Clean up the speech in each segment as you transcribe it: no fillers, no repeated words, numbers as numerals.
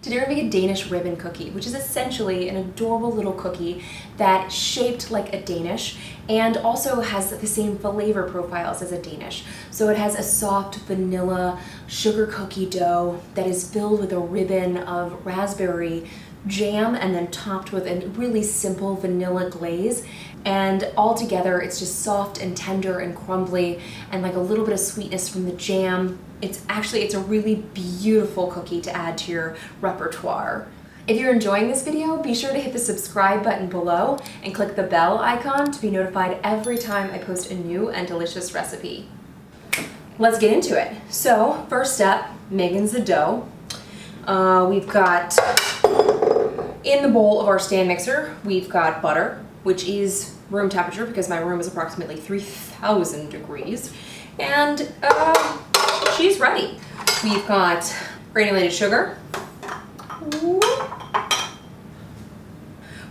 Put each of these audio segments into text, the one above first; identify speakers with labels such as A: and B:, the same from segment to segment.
A: Today we're making a Danish ribbon cookie, which is essentially an adorable little cookie that's shaped like a Danish and also has the same flavor profiles as a Danish. So it has a soft vanilla sugar cookie dough that is filled with a ribbon of raspberry jam and then topped with a really simple vanilla glaze. And all together it's just soft and tender and crumbly and like a little bit of sweetness from the jam. It's a really beautiful cookie to add to your repertoire. If you're enjoying this video, be sure to hit the subscribe button below and click the bell icon to be notified every time I post a new and delicious recipe. Let's get into it. So first step, Megan's the dough. We've got, in the bowl of our stand mixer, we've got butter, which is room temperature because my room is approximately 3,000 degrees. And she's ready. We've got granulated sugar.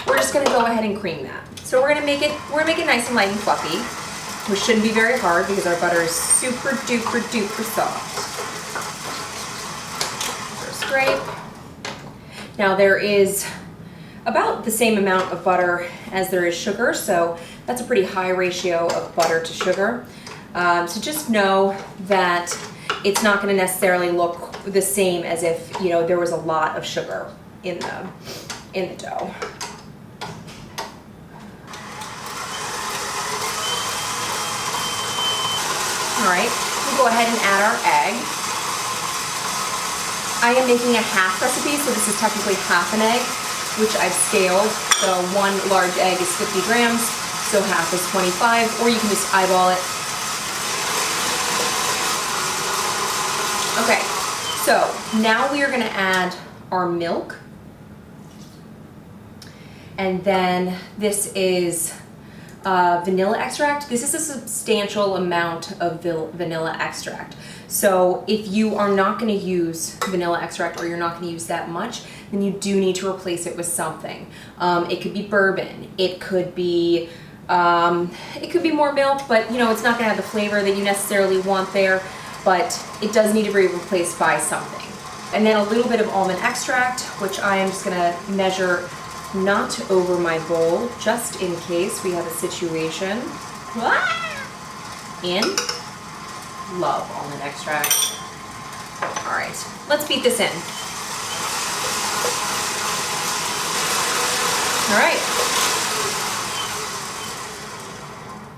A: We're just gonna go ahead and cream that. So we're gonna make it nice and light and fluffy, which shouldn't be very hard because our butter is super duper duper soft. First scrape. Now there is about the same amount of butter as there is sugar, so that's a pretty high ratio of butter to sugar. So just know that it's not going to necessarily look the same as if, you know, there was a lot of sugar in the dough. All right, we'll go ahead and add our egg. I am making a half recipe, so this is technically half an egg, which I've scaled. So one large egg is 50 grams, so half is 25, or you can just eyeball it. Okay, so now we are going to add our milk, and then this is vanilla extract. This is a substantial amount of vanilla extract. So if you are not going to use vanilla extract or you're not going to use that much, then you do need to replace it with something. It could be bourbon. It could be more milk, but you know it's not going to have the flavor that you necessarily want there. But it does need to be replaced by something. And then a little bit of almond extract, which I am just gonna measure not over my bowl, just in case we have a situation. In. Love almond extract. All right, let's beat this in. All right.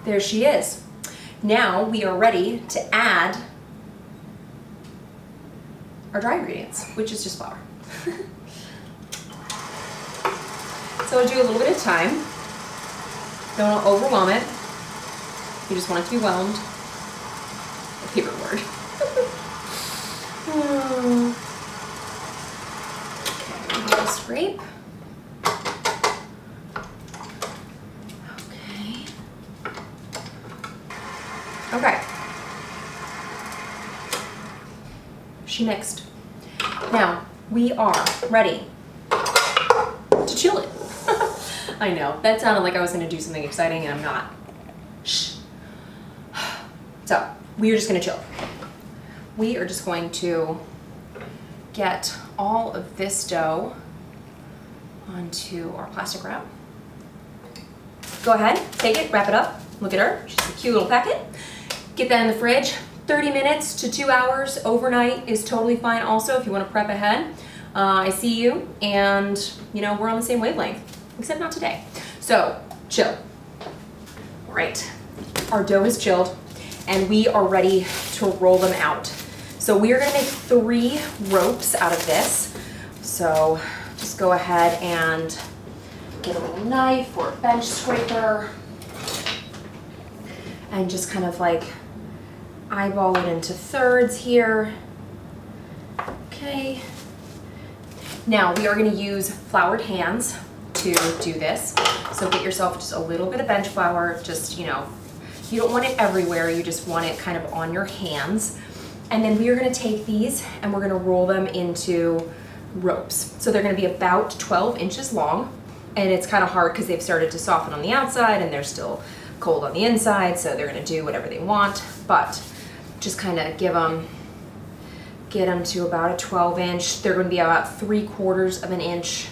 A: There she is. Now we are ready to add our dry ingredients, which is just flour. So I'll do a little bit of time. Don't want to overwhelm it. You just want it to be whelmed. My favorite word. Okay, we'll scrape. Okay. She mixed. Now we are ready to chill it. I know, that sounded like I was going to do something exciting and I'm not. Shh. So we are just going to chill. We are just going to get all of this dough onto our plastic wrap. Go ahead, take it, wrap it up. Look at her, she's a cute little packet. Get that in the fridge. 30 minutes to 2 hours overnight is totally fine also if you want to prep ahead. I see you, and you know, we're on the same wavelength, except not today. So, chill. All right, our dough is chilled, and we are ready to roll them out. So we are gonna make 3 ropes out of this. So just go ahead and get a little knife or a bench scraper, and just kind of like eyeball it into thirds here. Okay. Now we are going to use floured hands to do this. So get yourself just a little bit of bench flour. Just, you know, you don't want it everywhere. You just want it kind of on your hands. And then we are going to take these and we're going to roll them into ropes. So they're going to be about 12 inches long. And it's kind of hard because they've started to soften on the outside and they're still cold on the inside. So they're going to do whatever they want. But just kind of give them get them to about a 12 inch. They're going to be about 3/4 of an inch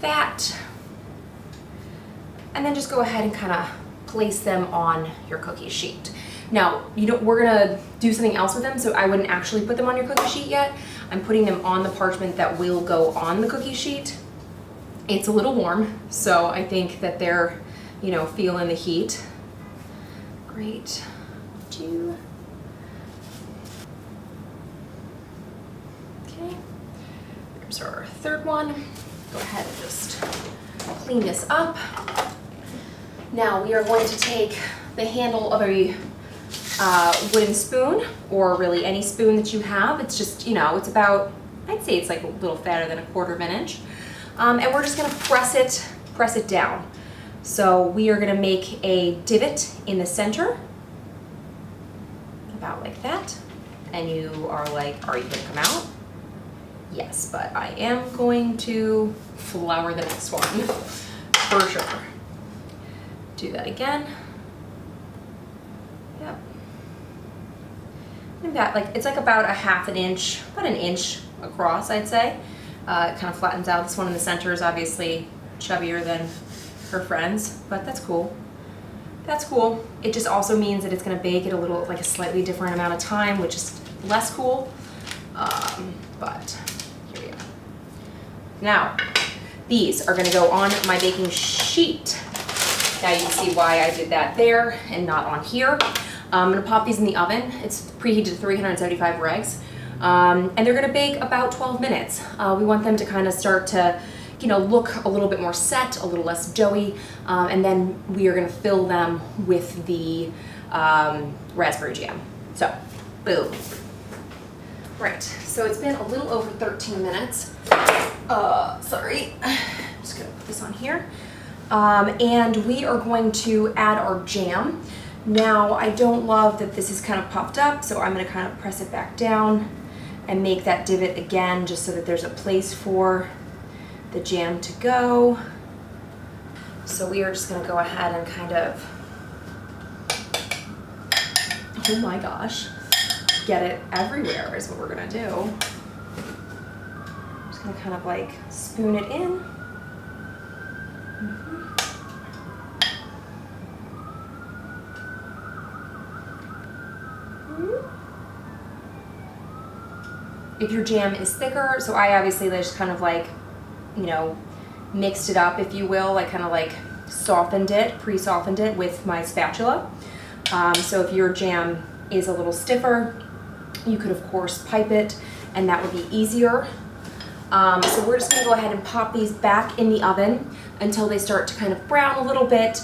A: fat. And then just go ahead and kind of place them on your cookie sheet. Now, we're gonna do something else with them, so I wouldn't actually put them on your cookie sheet yet. I'm putting them on the parchment that will go on the cookie sheet. It's a little warm, so I think that they're, feeling the heat. Great. 2. Okay. Here's our third one. Go ahead and just clean this up. Now we are going to take the handle of a wooden spoon, or really any spoon that you have. It's just, it's about, I'd say it's like a little fatter than 1/4 of an inch. And we're just gonna press it down. So we are gonna make a divot in the center, about like that. And you are like, are you gonna come out? Yes, but I am going to flour the next one, for sure. Do that again. Yep. And that, it's like about a 1/2 inch, about an inch across, I'd say. It kind of flattens out. This one in the center is obviously chubbier than her friends, but that's cool. That's cool. It just also means that it's gonna bake at a slightly different amount of time, which is less cool. But here we go. Now, these are gonna go on my baking sheet. Now you can see why I did that there and not on here. I'm gonna pop these in the oven. It's preheated to 375 regs. And they're gonna bake about 12 minutes. We want them to kind of start to, look a little bit more set, a little less doughy. And then we are gonna fill them with the raspberry jam. So, boom. Right, so it's been a little over 13 minutes. Sorry, I'm just gonna put this on here. And we are going to add our jam. Now, I don't love that this is kind of puffed up, so I'm gonna kind of press it back down and make that divot again, just so that there's a place for the jam to go. So we are just gonna go ahead and kind of, oh my gosh, get it everywhere is what we're gonna do. Just gonna kind of spoon it in. If your jam is thicker, so I obviously just kind of mixed it up, if you will. I kind of softened it, pre-softened it with my spatula. So if your jam is a little stiffer, you could of course pipe it, and that would be easier. So we're just gonna go ahead and pop these back in the oven until they start to kind of brown a little bit.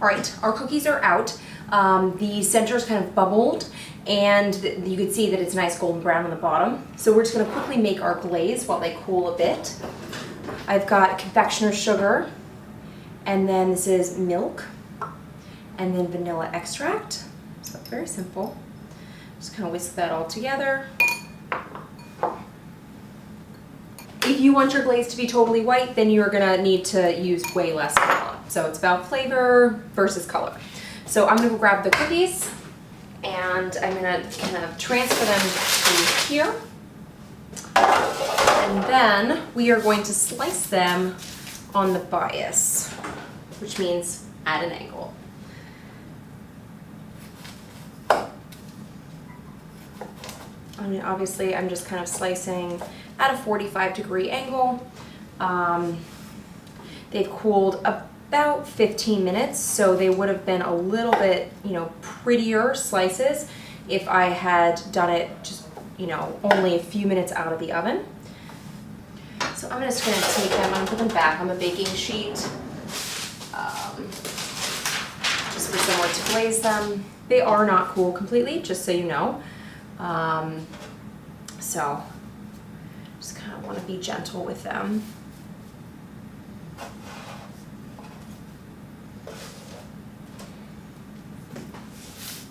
A: All right, our cookies are out. The center is kind of bubbled, and you can see that it's nice golden brown on the bottom. So we're just gonna quickly make our glaze while they cool a bit. I've got confectioner's sugar, and then this is milk, and then vanilla extract. So it's very simple. Just kind of whisk that all together. If you want your glaze to be totally white, then you're gonna need to use way less vanilla. So it's about flavor versus color. So I'm gonna go grab the cookies, and I'm gonna kind of transfer them to here. And then we are going to slice them on the bias, which means at an angle. I mean, obviously I'm just kind of slicing at a 45-degree angle. They've cooled about 15 minutes, so they would have been a little bit, prettier slices if I had done it just, only a few minutes out of the oven. So I'm just gonna take them, I'm gonna put them back on the baking sheet, just for somewhere to glaze them. They are not cool completely, just so you know. So just kind of want to be gentle with them.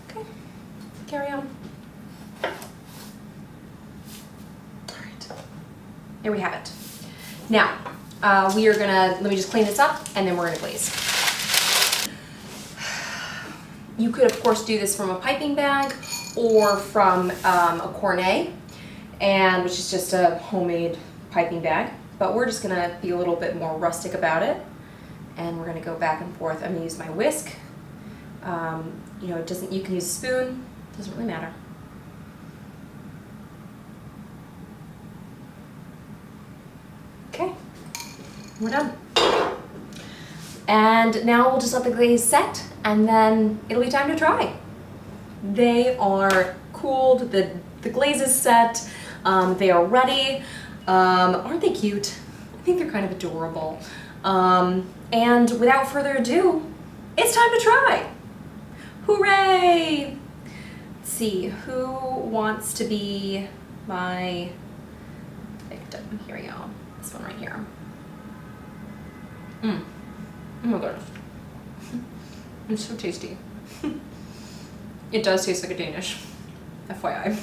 A: Okay, carry on. All right, there we have it. Now, we are gonna, let me just clean this up, and then we're gonna glaze. You could, of course, do this from a piping bag or from a cornet. and which is just a homemade piping bag. But we're just gonna be a little bit more rustic about it, and we're gonna go back and forth. I'm gonna use my whisk. You know, it doesn't. You can use a spoon. Doesn't really matter. Okay, we're done. And now we'll just let the glaze set, and then it'll be time to try. They are cooled. The glaze is set. They are ready. Aren't they cute? I think they're kind of adorable. And without further ado, it's time to try. Hooray! Let's see, who wants to be my victim? Here we go. This one right here. Oh my goodness. It's so tasty. It does taste like a Danish, FYI.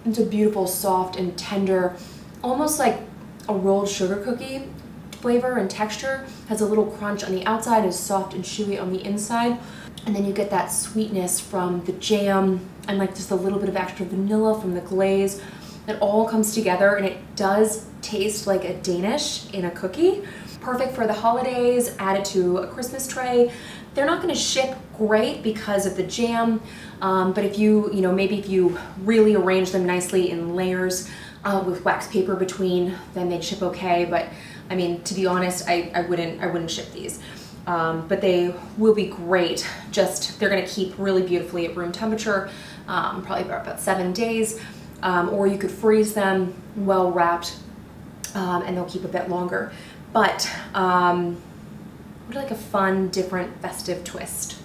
A: It's a beautiful, soft and tender, almost like a rolled sugar cookie flavor and texture. Has a little crunch on the outside, is soft and chewy on the inside. And then you get that sweetness from the jam and like just a little bit of extra vanilla from the glaze. It all comes together, and it does taste like a Danish in a cookie. Perfect for the holidays, add it to a Christmas tray. They're not gonna ship great because of the jam, but if maybe if you really arrange them nicely in layers with wax paper between, then they'd ship okay. But I mean, to be honest, I wouldn't ship these. But they will be great. They're gonna keep really beautifully at room temperature, probably about 7 days. Or you could freeze them well wrapped, and they'll keep a bit longer. But like a fun, different, festive twist.